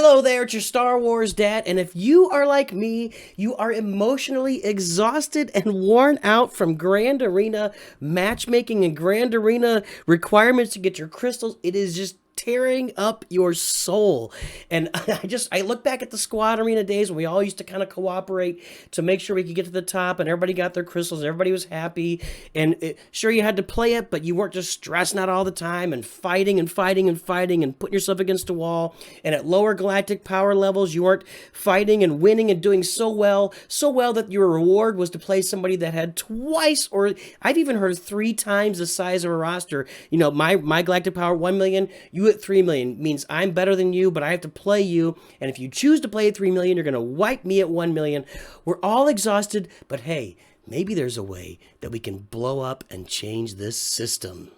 Hello there, it's your Star Wars dad, and if you are like me, you are emotionally exhausted and worn out from Grand Arena matchmaking and Grand Arena requirements to get your crystals. It is just tearing up your soul. And I look back at the squad arena days when we all used to kind of cooperate to make sure we could get to the top, and everybody got their crystals, everybody was happy, and sure, you had to play it, but you weren't just stressing out all the time and fighting and fighting and fighting and putting yourself against a wall. And at lower galactic power levels, you weren't fighting and winning and doing so well that your reward was to play somebody that had twice, or I've even heard 3 times the size of a roster. You know, my galactic power 1 million, you at 3 million, means I'm better than you, but I have to play you. And if you choose to play at 3 million, you're going to wipe me at 1 million. We're all exhausted, but hey, maybe there's a way that we can blow up and change this system.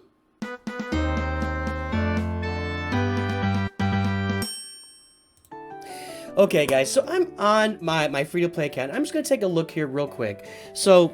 Okay, guys, so I'm on my free-to-play account. I'm just going to take a look here real quick. So,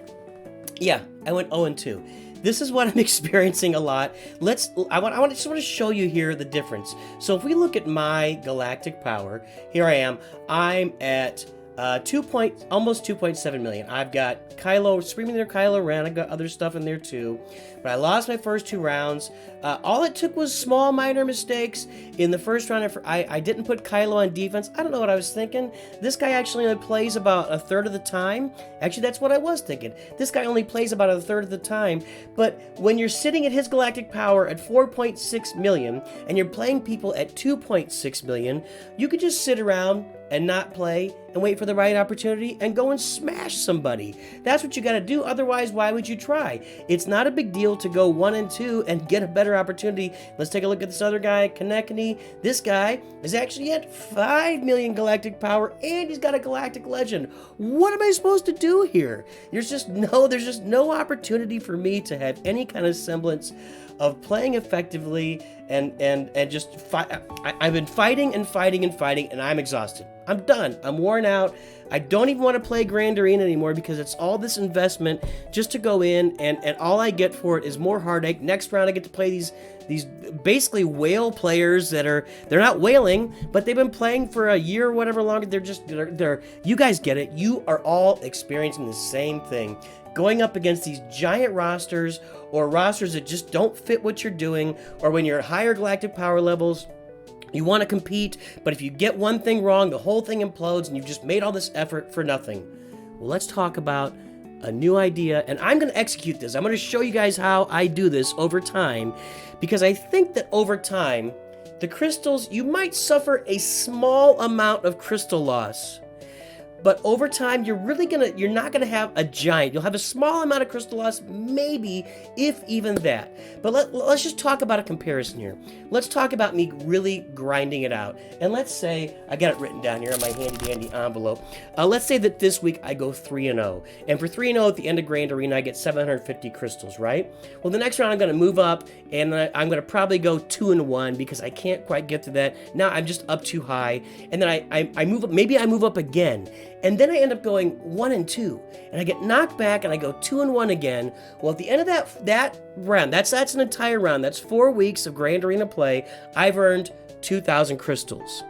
yeah, I went 0-2. This is what I'm experiencing a lot. I just want to show you here the difference. So if we look at my galactic power, here I am. I'm at almost 2.7 million. I've got Screaming there Kylo Ren. I've got other stuff in there too. But I lost my first 2 rounds. All it took was small minor mistakes. In the first round, I didn't put Kylo on defense. I don't know what I was thinking. This guy actually only plays about a third of the time. Actually, that's what I was thinking. This guy only plays about a third of the time. But when you're sitting at his galactic power at 4.6 million and you're playing people at 2.6 million, you could just sit around and not play and wait for the right opportunity and go and smash somebody. That's what you got to do. Otherwise, why would you try? It's not a big deal to go 1-2 and get a better opportunity. Let's take a look at this other guy, Kanekani. This guy is actually at 5 million galactic power, and he's got a galactic legend. What am I supposed to do here? There's just no opportunity for me to have any kind of semblance of playing effectively and just fight. I've been fighting and fighting and fighting, and I'm exhausted. I'm done. I'm worn out. I don't even want to play Grand Arena anymore because it's all this investment just to go in, and all I get for it is more heartache. Next round I get to play these basically whale players they're not whaling, but they've been playing for a year or whatever longer. They're you guys get it. You are all experiencing the same thing. Going up against these giant rosters, or rosters that just don't fit what you're doing, or when you're at higher galactic power levels, you want to compete, but if you get one thing wrong, the whole thing implodes and you've just made all this effort for nothing. Well, let's talk about a new idea, and I'm going to execute this. I'm going to show you guys how I do this over time, because I think that over time, the crystals, you might suffer a small amount of crystal loss. But over time, you're not gonna have a giant. You'll have a small amount of crystal loss, maybe, if even that. But let's just talk about a comparison here. Let's talk about me really grinding it out. And let's say, I got it written down here in my handy-dandy envelope. Let's say that this week I go 3-0. And for 3-0 at the end of Grand Arena, I get 750 crystals, right? Well, the next round I'm gonna move up, and I'm gonna probably go 2-1 because I can't quite get to that. Now I'm just up too high. And then I move up, maybe I move up again. And then I end up going 1-2, and I get knocked back, and I go 2-1 again. Well, at the end of that round, that's an entire round. That's 4 weeks of Grand Arena play. I've earned 2,000 crystals.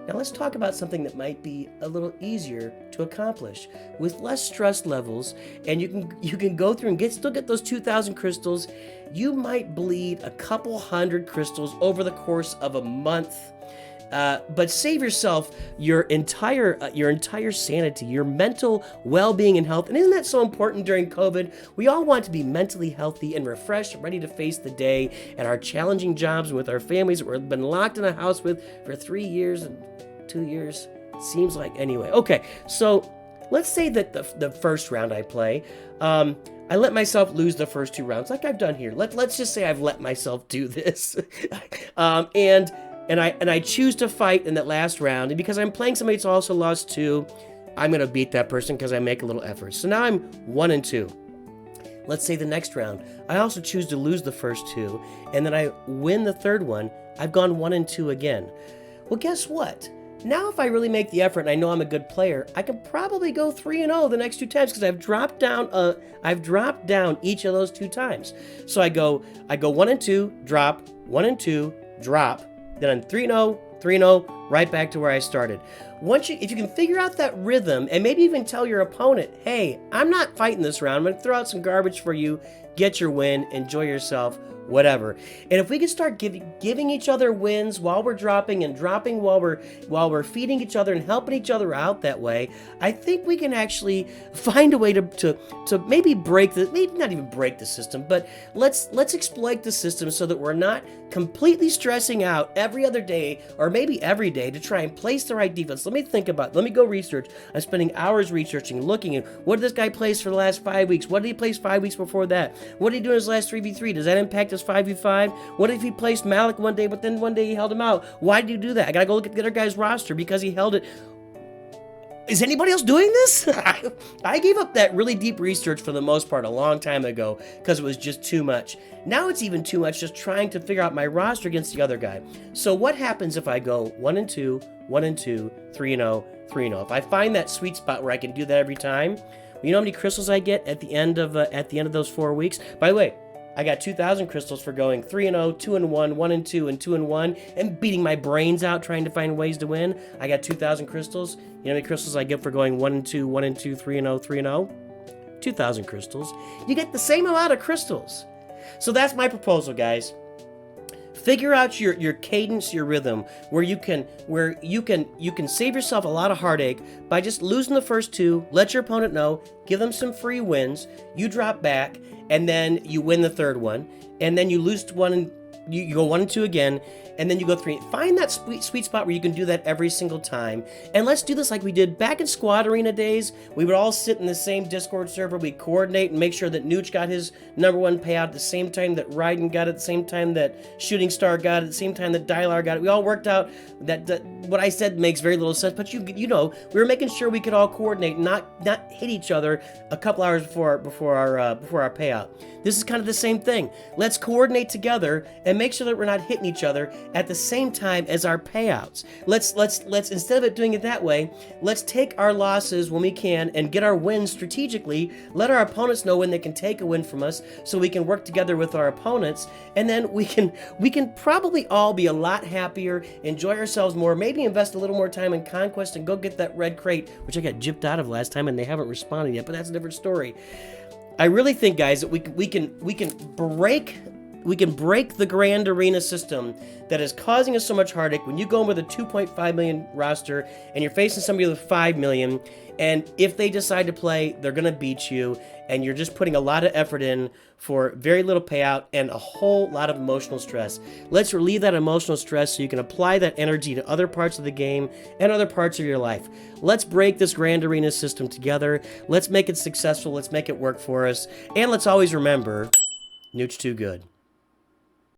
Now let's talk about something that might be a little easier to accomplish with less stress levels, and you can go through and still get those 2,000 crystals. You might bleed a couple hundred crystals over the course of a month. But save yourself your entire sanity, your mental well-being and health. And isn't that so important during COVID? We all want to be mentally healthy and refreshed, ready to face the day and our challenging jobs and with our families that we've been locked in a house with for 3 years and 2 years. Seems like anyway. Okay, so let's say that the first round I play, I let myself lose the first 2 rounds, like I've done here. Let's just say I've let myself do this, And I choose to fight in that last round, and because I'm playing somebody that's also lost 2, I'm going to beat that person because I make a little effort. So now I'm 1-2. Let's say the next round, I also choose to lose the first 2, and then I win the third one. I've gone 1-2 again. Well, guess what? Now if I really make the effort and I know I'm a good player, I can probably go 3-0 the next 2 times because I've dropped down each of those 2 times. So I go 1-2, drop, 1-2, drop. Then I'm 3-0, 3-0, right back to where I started. If you can figure out that rhythm and maybe even tell your opponent, hey, I'm not fighting this round. I'm going to throw out some garbage for you, get your win, enjoy yourself, whatever. And if we can start giving each other wins while we're dropping and dropping while we're feeding each other and helping each other out that way, I think we can actually find a way to maybe maybe not even break the system, but let's exploit the system so that we're not completely stressing out every other day or maybe every day to try and place the right defense. Let me go research. I'm spending hours researching, looking at what did this guy place for the last 5 weeks? What did he place 5 weeks before that? What did he do in his last 3v3? Does that impact his 5v5? What if he placed Malik one day, but then one day he held him out? Why did he do that? I gotta go look at the other guy's roster because he held it. Is anybody else doing this? I gave up that really deep research for the most part a long time ago because it was just too much. Now it's even too much just trying to figure out my roster against the other guy. So what happens if I go 1-2, 1-2, 3-0, 3-0? If I find that sweet spot where I can do that every time, you know how many crystals I get at the end of those 4 weeks? By the way, I got 2,000 crystals for going 3-0, 2-1, 1-2, and 2-1, and beating my brains out trying to find ways to win. I got 2,000 crystals. You know how many crystals I get for going 1-2, 1-2, 3-0, 3-0? 2,000 crystals. You get the same amount of crystals. So that's my proposal, guys. Figure out your cadence, your rhythm, where you can save yourself a lot of heartache by just losing the first two. Let your opponent know, give them some free wins. You drop back, and then you win the third one, and then you lose one, and you go 1-2 again, and then you go 3. Find that sweet spot where you can do that every single time. And let's do this like we did back in Squad Arena days. We would all sit in the same Discord server. We'd coordinate and make sure that Nooch got his #1 payout at the same time that Raiden got it, at the same time that Shooting Star got it, at the same time that Dylar got it. We all worked out that what I said makes very little sense, but you know, we were making sure we could all coordinate, not hit each other a couple hours before our payout. This is kind of the same thing. Let's coordinate together and make sure that we're not hitting each other at the same time as our payouts. Let's instead of doing it that way, let's take our losses when we can and get our wins strategically. Let our opponents know when they can take a win from us so we can work together with our opponents, and then we can probably all be a lot happier, enjoy ourselves more, maybe invest a little more time in Conquest and go get that red crate, which I got gypped out of last time and they haven't responded yet, but that's a different story. I really think, guys, that we can break the Grand Arena system that is causing us so much heartache. When you go in with a 2.5 million roster and you're facing somebody with 5 million, and if they decide to play, they're going to beat you, and you're just putting a lot of effort in for very little payout and a whole lot of emotional stress. Let's relieve that emotional stress so you can apply that energy to other parts of the game and other parts of your life. Let's break this Grand Arena system together. Let's make it successful. Let's make it work for us. And let's always remember, Nooch too good.